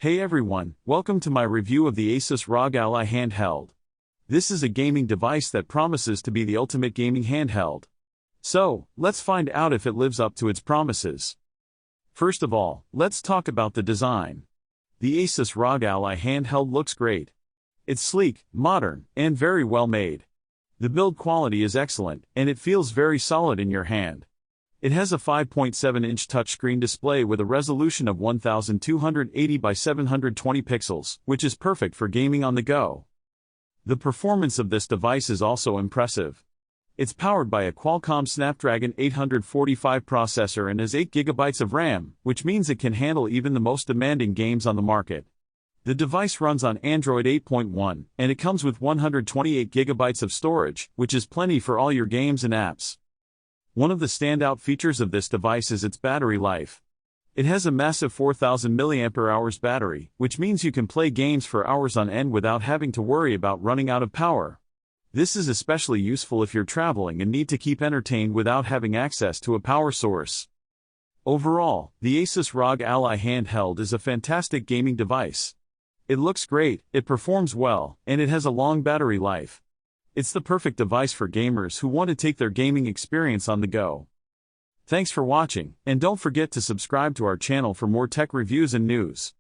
Hey everyone, welcome to my review of the ASUS ROG Ally Handheld. This is a gaming device that promises to be the ultimate gaming handheld. So, let's find out if it lives up to its promises. First of all, let's talk about the design. The ASUS ROG Ally Handheld looks great. It's sleek, modern, and very well made. The build quality is excellent, and it feels very solid in your hand. It has a 5.7-inch touchscreen display with a resolution of 1280 by 720 pixels, which is perfect for gaming on the go. The performance of this device is also impressive. It's powered by a Qualcomm Snapdragon 845 processor and has 8 GB of RAM, which means it can handle even the most demanding games on the market. The device runs on Android 8.1, and it comes with 128 GB of storage, which is plenty for all your games and apps. One of the standout features of this device is its battery life. It has a massive 4000 mAh battery, which means you can play games for hours on end without having to worry about running out of power. This is especially useful if you're traveling and need to keep entertained without having access to a power source. Overall, the ASUS ROG Ally Handheld is a fantastic gaming device. It looks great, it performs well, and it has a long battery life. It's the perfect device for gamers who want to take their gaming experience on the go. Thanks for watching, and don't forget to subscribe to our channel for more tech reviews and news.